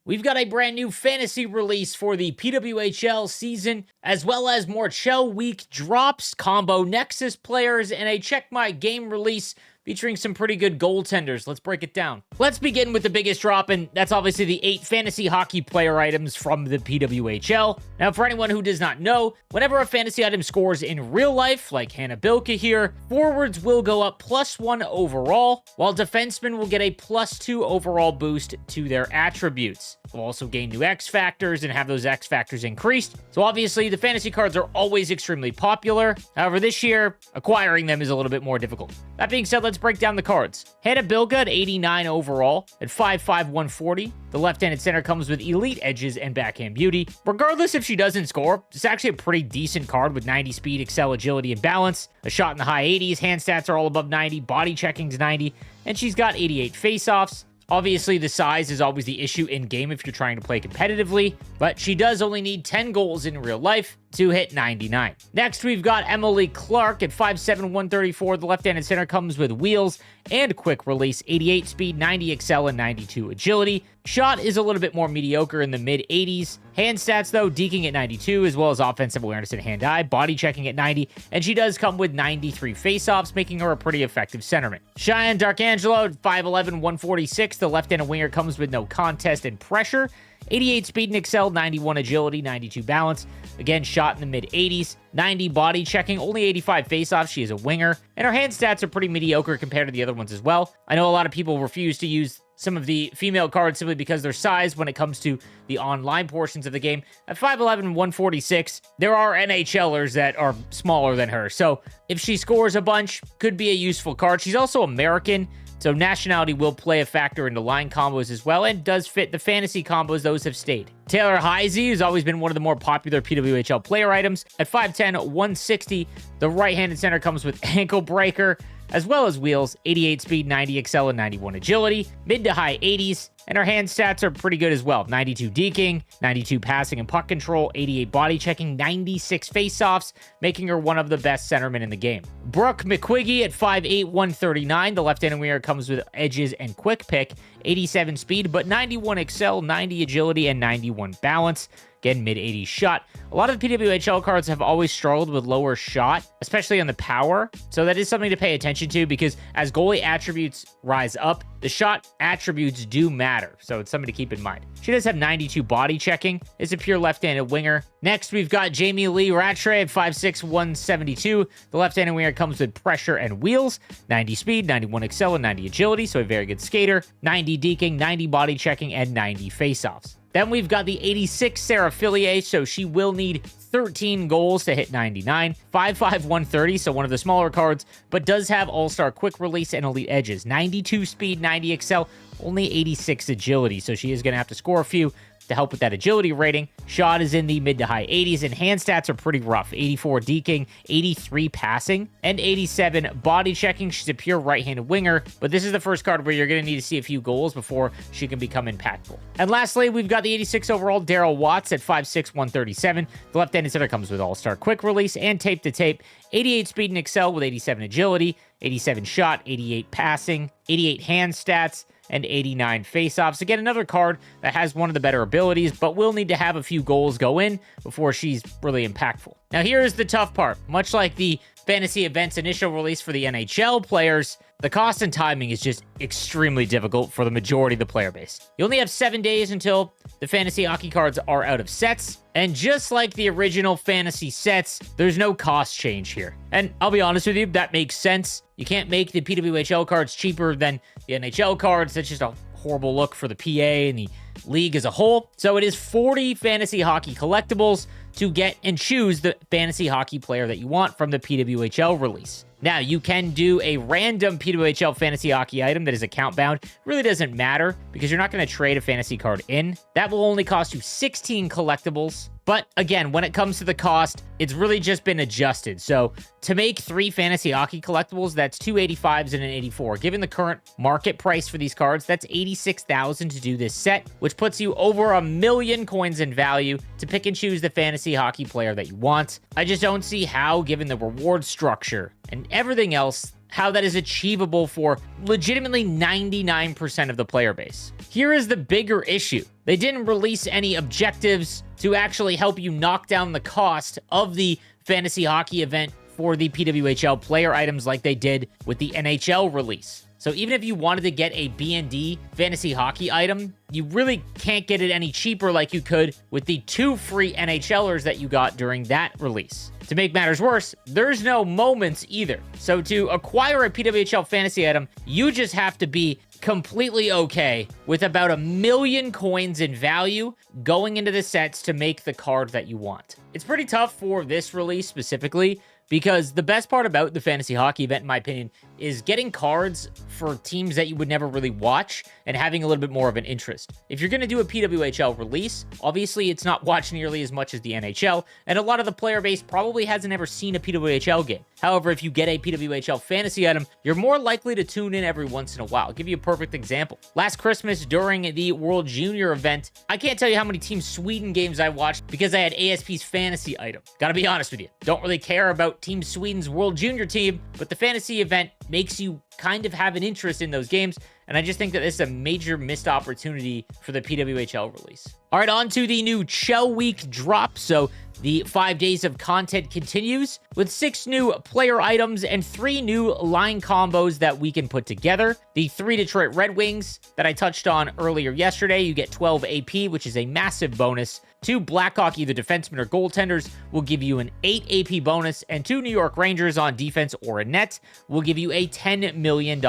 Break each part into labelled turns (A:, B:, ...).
A: we've got a brand new fantasy release for the PWHL season, as well as more Chell Week drops, combo Nexus players, and a Check My Game release featuring some pretty good goaltenders. Let's break it down. Let's begin with the biggest drop, and that's obviously the 8 fantasy hockey player items from the PWHL. Now, for anyone who does not know, whenever a fantasy item scores in real life, like Hannah Bilka here, forwards will go up +1 overall, while defensemen will get a +2 overall boost to their attributes. They'll also gain new X factors and have those X factors increased. So obviously, the fantasy cards are always extremely popular. However, this year, acquiring them is a little bit more difficult. That being said, let's break down the cards. Hannah Bilka at 89 overall, at 5'5", 140. The left-handed center comes with elite edges and backhand beauty. Regardless if she doesn't score, it's actually a pretty decent card with 90 speed, excel, agility, and balance. A shot in the high 80s, hand stats are all above 90, body checking's 90, and she's got 88 faceoffs. Obviously, the size is always the issue in-game if you're trying to play competitively, but she does only need 10 goals in real life to hit 99. Next, we've got Emily Clark at 5'7", 134. The left-handed center comes with wheels and quick release, 88 speed, 90 excel, and 92 agility. Shot is a little bit more mediocre in the mid-80s. Hand stats, though, deking at 92, as well as offensive awareness and hand-eye, body checking at 90, and she does come with 93 faceoffs, making her a pretty effective centerman. Cheyenne Darkangelo at 5'11", 146. The left-handed winger comes with no contest and pressure, 88 speed and excel, 91 agility, 92 balance. Again, shot in the mid-80s, 90 body checking, only 85 faceoffs. She is a winger, and her hand stats are pretty mediocre compared to the other ones as well. I know a lot of people refuse to use some of the female cards simply because their size when it comes to the online portions of the game. At 5'11", 146, there are NHLers that are smaller than her, so if she scores a bunch, could be a useful card. She's also American, so nationality will play a factor into line combos as well, and does fit the fantasy combos. Those have stayed. Taylor Heisey has always been one of the more popular PWHL player items. At 5'10", 160, the right-handed center comes with ankle breaker, as well as wheels, 88 speed, 90 excel, and 91 agility, mid to high 80s, and her hand stats are pretty good as well. 92 deking, 92 passing and puck control, 88 body checking, 96 faceoffs, making her one of the best centermen in the game. Brooke McQuiggy at 5'8", 139. The left-handed winger comes with edges and quick pick, 87 speed, but 91 excel, 90 agility, and 91 balance. Again, mid-80s shot. A lot of the PWHL cards have always struggled with lower shot, especially on the power. So that is something to pay attention to, because as goalie attributes rise up, the shot attributes do matter. So it's something to keep in mind. She does have 92 body checking. Is a pure left-handed winger. Next, we've got Jamie Lee Rattray at 5'6", 172. The left-handed winger comes with pressure and wheels, 90 speed, 91 excel, and 90 agility. So a very good skater. 90 deking, 90 body checking, and 90 faceoffs. Then we've got the 86 Sarah Fillier, so she will need 13 goals to hit 99. 5'5", 130, so one of the smaller cards, but does have all-star quick release and elite edges. 92 speed, 90 excel, only 86 agility, so she is going to have to score a few to help with that agility rating. Shot is in the mid to high 80s, and hand stats are pretty rough. 84 deking, 83 passing, and 87 body checking. She's a pure right-handed winger, but this is the first card where you're going to need to see a few goals before she can become impactful. And lastly, we've got the 86 overall Daryl Watts at 5'6", 137. The left-handed center comes with all-star quick release and tape-to-tape, 88 speed and excel with 87 agility, 87 shot, 88 passing, 88 hand stats, and 89 faceoffs. Again, another card that has one of the better abilities, but will need to have a few goals go in before she's really impactful. Now, here's the tough part. Much like the Fantasy Events initial release for the NHL players, the cost and timing is just extremely difficult for the majority of the player base. You only have 7 days until the fantasy hockey cards are out of sets, and just like the original fantasy sets, there's no cost change here. And I'll be honest with you, that makes sense. You can't make the PWHL cards cheaper than the NHL cards. That's just a horrible look for the PA and the league as a whole. So it is 40 fantasy hockey collectibles to get and choose the fantasy hockey player that you want from the PWHL release. Now, you can do a random PWHL fantasy hockey item that is account bound. Really doesn't matter because you're not going to trade a fantasy card in. That will only cost you 16 collectibles. But again, when it comes to the cost, it's really just been adjusted. So to make 3 fantasy hockey collectibles, that's 2 85s and an 84. Given the current market price for these cards, that's $86,000 to do this set, which puts you over 1 million coins in value to pick and choose the fantasy hockey player that you want. I just don't see how, given the reward structure and everything else, how that is achievable for legitimately 99% of the player base. Here is the bigger issue. They didn't release any objectives to actually help you knock down the cost of the fantasy hockey event for the PWHL player items like they did with the NHL release. So even if you wanted to get a B&D fantasy hockey item, you really can't get it any cheaper like you could with the 2 free NHLers that you got during that release. To make matters worse, there's no moments either. So to acquire a PWHL fantasy item, you just have to be completely okay with about 1 million coins in value going into the sets to make the card that you want. It's pretty tough for this release specifically, because the best part about the fantasy hockey event, in my opinion, is getting cards for teams that you would never really watch and having a little bit more of an interest. If you're going to do a PWHL release, obviously it's not watched nearly as much as the NHL, and a lot of the player base probably hasn't ever seen a PWHL game. However, if you get a PWHL fantasy item, you're more likely to tune in every once in a while. I'll give you a perfect example. Last Christmas during the World Junior event, I can't tell you how many Team Sweden games I watched because I had ASP's fantasy item. Gotta be honest with you. Don't really care about Team Sweden's World Junior team, but the fantasy event makes you kind of have an interest in those games, and I just think that this is a major missed opportunity for the PWHL release. All right, on to the new Chell Week drop. So the 5 days of content continues with 6 new player items and 3 new line combos that we can put together. The 3 Detroit Red Wings that I touched on earlier yesterday, you get 12 AP, which is a massive bonus. 2 Blackhawk, either defensemen or goaltenders, will give you an 8 AP bonus, and 2 New York Rangers on defense or a net will give you a $10 million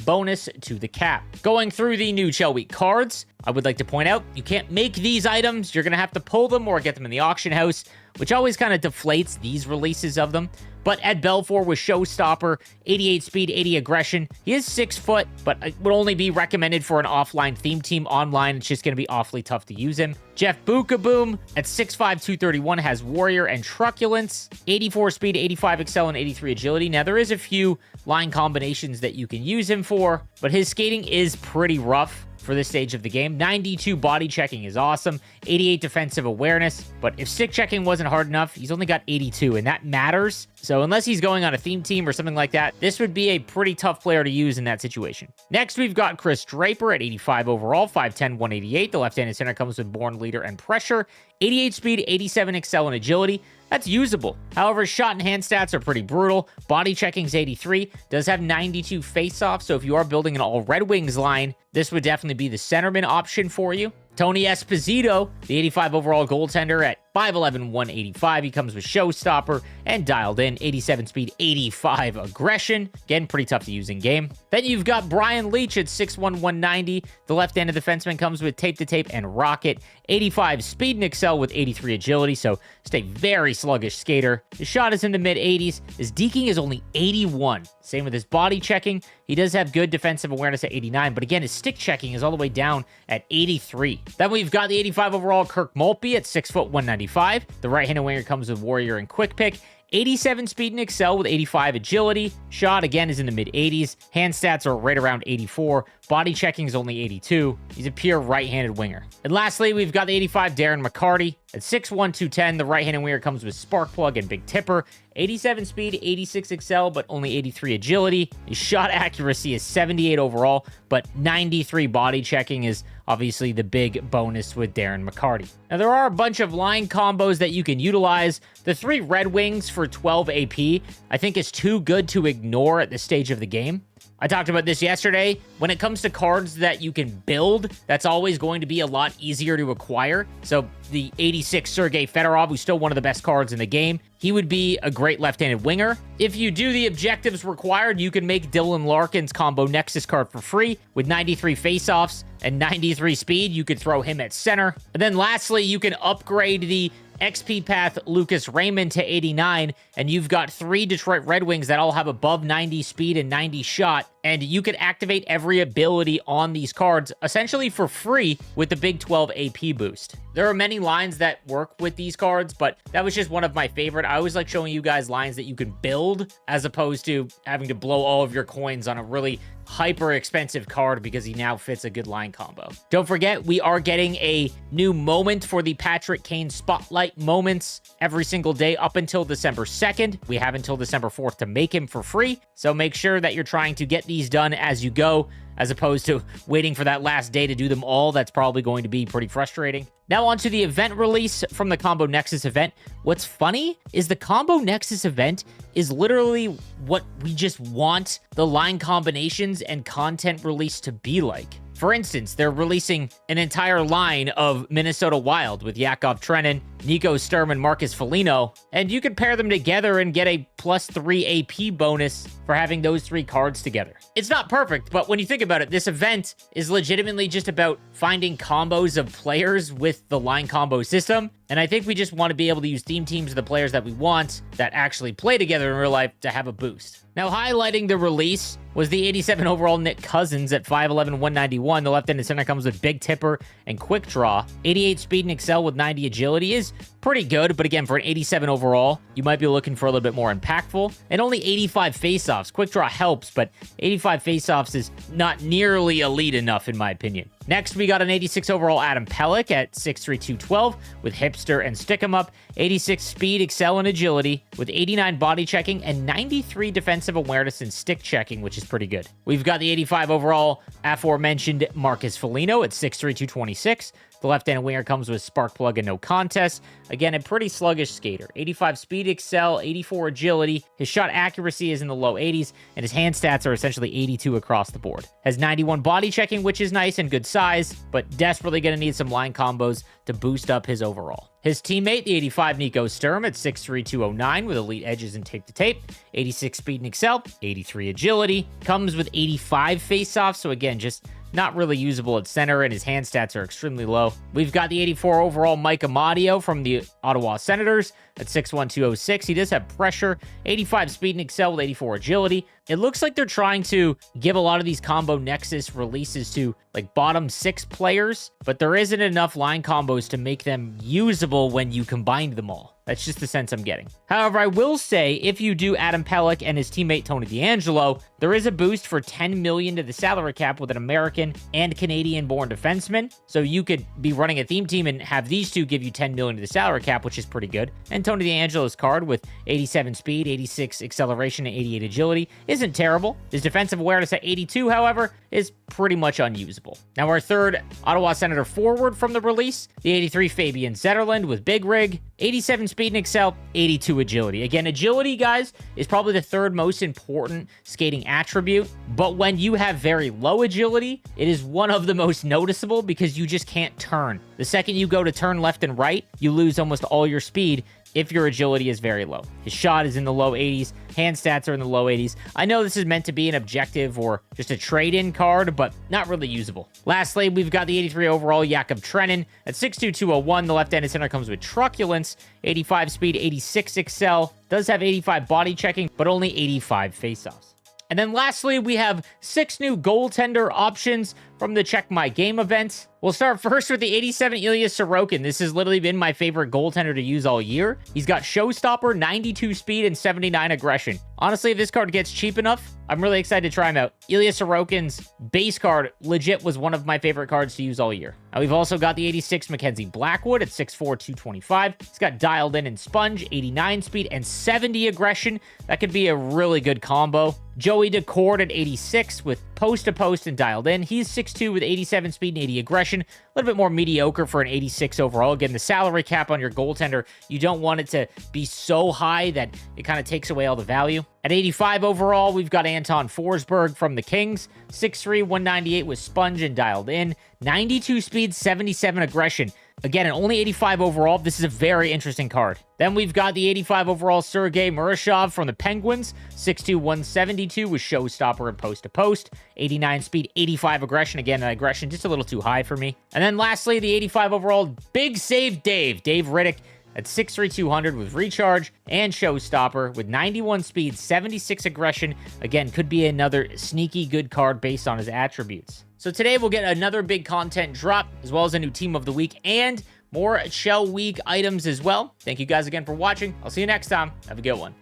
A: bonus to the cap. Going through the new Chell Week cards, I would like to point out, you can't make these items. You're going to have to pull them or get them in the auction house, which always kind of deflates these releases of them. But Ed Belfour with Showstopper, 88 speed, 80 aggression. He is 6 foot, but it would only be recommended for an offline theme team. Online, it's just going to be awfully tough to use him. Jeff Bookaboom at 6'5", 231 has Warrior and Truculence, 84 speed, 85 excel, and 83 agility. Now, there is a few line combinations that you can use him for, but his skating is pretty rough for this stage of the game. 92 body checking is awesome, 88 defensive awareness, but if stick checking wasn't hard enough, he's only got 82, and that matters. So unless he's going on a theme team or something like that, this would be a pretty tough player to use in that situation. Next, we've got Chris Draper at 85 overall, 5'10", 188. The left-handed center comes with Born Leader and Pressure, 88 speed, 87 excel, and agility. That's usable. However, shot and hand stats are pretty brutal. Body checking's 83, does have 92 face-offs, so if you are building an all Red Wings line, this would definitely be the centerman option for you. Tony Esposito, the 85 overall goaltender at 5'11", 185. He comes with Showstopper and dialed in, 87 speed, 85 aggression. Again, pretty tough to use in game. Then you've got Brian Leach at 6'1", 190. The left-handed defenseman comes with Tape to Tape and Rocket, 85 speed and excel with 83 agility, so just a very sluggish skater. His shot is in the mid-80s. His deking is only 81. Same with his body checking. He does have good defensive awareness at 89, but again, his stick checking is all the way down at 83. Then we've got the 85 overall Kirk Maltby at 6', 195. The right-handed winger comes with Warrior and Quick Pick, 87 speed and excel with 85 agility. Shot, again, is in the mid-80s. Hand stats are right around 84. Body checking is only 82. He's a pure right-handed winger. And lastly, we've got the 85 Darren McCarty. At 6'1", 210, the right-handed winger comes with Spark Plug and Big Tipper. 87 speed, 86 excel, but only 83 agility. His shot accuracy is 78 overall, but 93 body checking is obviously the big bonus with Darren McCarty. Now, there are a bunch of line combos that you can utilize. The 3 Red Wings for 12 AP, I think is too good to ignore at this stage of the game. I talked about this yesterday. When it comes to cards that you can build, that's always going to be a lot easier to acquire. So the 86 Sergei Fedorov, who's still one of the best cards in the game, he would be a great left-handed winger. If you do the objectives required, you can make Dylan Larkin's Combo Nexus card for free with 93 face-offs and 93 speed. You could throw him at center. And then lastly, you can upgrade the XP Path Lucas Raymond to 89, and you've got 3 Detroit Red Wings that all have above 90 speed and 90 shot, and you could activate every ability on these cards essentially for free with the Big 12 AP boost. There are many lines that work with these cards, but that was just one of my favorite. I always like showing you guys lines that you can build as opposed to having to blow all of your coins on a really hyper expensive card because he now fits a good line combo. Don't forget, we are getting a new moment for the Patrick Kane Spotlight moments every single day up until December 2nd. We have until December 4th to make him for free, so make sure that you're trying to get these done as you go, as opposed to waiting for that last day to do them all. That's probably going to be pretty frustrating. Now on to the event release from the Combo Nexus event. What's funny is the Combo Nexus event is literally what we just want the line combinations and content release to be like. For instance, they're releasing an entire line of Minnesota Wild with Yakov Trenin, Nico Sturm, and Marcus Foligno, and you could pair them together and get a +3 AP bonus for having those 3 cards together. It's not perfect, but when you think about it, this event is legitimately just about finding combos of players with the line combo system, and I think we just want to be able to use theme teams of the players that we want that actually play together in real life to have a boost. Now, highlighting the release was the 87 overall Nick Cousins at 5'11", 191. The left-handed center comes with Big Tipper and Quick Draw. 88 speed and excel with 90 agility is pretty good, but again, for an 87 overall, you might be looking for a little bit more impactful. And only 85 faceoffs. Quick Draw helps, but 85 faceoffs is not nearly elite enough, in my opinion. Next, we got an 86 overall Adam Pelech at 6'3", 212 with Hipster and Stick 'em Up. 86 speed, excel, and agility with 89 body checking and 93 defensive awareness and stick checking, which is pretty good. We've got the 85 overall aforementioned Marcus Foligno at 6'3", 226. The left-handed winger comes with Spark Plug and No Contest. Again, a pretty sluggish skater. 85 speed, excel, 84 agility. His shot accuracy is in the low 80s, and his hand stats are essentially 82 across the board. Has 91 body checking, which is nice and good size, but desperately going to need some line combos to boost up his overall. His teammate, the 85 Nico Sturm at 6'3", 209 with elite edges and tape-to-tape. 86 speed and excel, 83 agility. Comes with 85 face-offs, so again, just not really usable at center, and his hand stats are extremely low. We've got the 84 overall Mike Amadio from the Ottawa Senators at 6'1", 206. He does have pressure, 85 speed and excel with 84 agility. It looks like they're trying to give a lot of these Combo Nexus releases to like bottom 6 players, but there isn't enough line combos to make them usable when you combine them all. That's just the sense I'm getting. However, I will say, if you do Adam Pelech and his teammate Tony DeAngelo, there is a boost for $10 million to the salary cap with an American and Canadian-born defenseman. So you could be running a theme team and have these two give you $10 million to the salary cap, which is pretty good. And Tony DeAngelo's card with 87 speed, 86 acceleration, and 88 agility isn't terrible. His defensive awareness at 82, however, is pretty much unusable. Now, our third Ottawa Senator forward from the release, the 83 Fabian Zetterlund with Big Rig, 87 speed and excel, 82 agility. Again, agility, guys, is probably the third most important skating attribute, but when you have very low agility, it is one of the most noticeable because you just can't turn. The second you go to turn left and right, you lose almost all your speed if your agility is very low. His shot is in the low 80s, hand stats are in the low 80s. I know this is meant to be an objective or just a trade-in card, but not really usable. Lastly, we've got the 83 overall Yakov Trenin at 6'2", 201. The left-handed center comes with truculence, 85 speed, 86 excel, does have 85 body checking, but only 85 faceoffs. And then lastly, we have 6 new goaltender options from the Check My Game event. We'll start first with the 87 Ilya Sorokin. This has literally been my favorite goaltender to use all year. He's got Showstopper, 92 speed, and 79 aggression. Honestly, if this card gets cheap enough, I'm really excited to try him out. Ilya Sorokin's base card legit was one of my favorite cards to use all year. Now, we've also got the 86 Mackenzie Blackwood at 6'4", 225. He's got Dialed In and Sponge, 89 speed, and 70 aggression. That could be a really good combo. Joey Decord at 86 with post-to-post and Dialed In. He's 6'2" with 87 speed and 80 aggression. A little bit more mediocre for an 86 overall. Again, the salary cap on your goaltender, you don't want it to be so high that it kind of takes away all the value. At 85 overall, we've got Anton Forsberg from the Kings. 6'3", 198 with Sponge and Dialed In. 92 speed, 77 aggression. Again, at only 85 overall, this is a very interesting card. Then we've got the 85 overall Sergei Murashov from the Penguins. 6'2", 172 with Showstopper and post-to-post. 89 speed, 85 aggression. Again, aggression just a little too high for me. And then lastly, the 85 overall Big Save Dave Riddick at 6'3", 200 with Recharge and Showstopper with 91 speed, 76 aggression. Again, could be another sneaky good card based on his attributes. So today we'll get another big content drop, as well as a new team of the week and more Shell Week items as well. Thank you guys again for watching. I'll see you next time. Have a good one.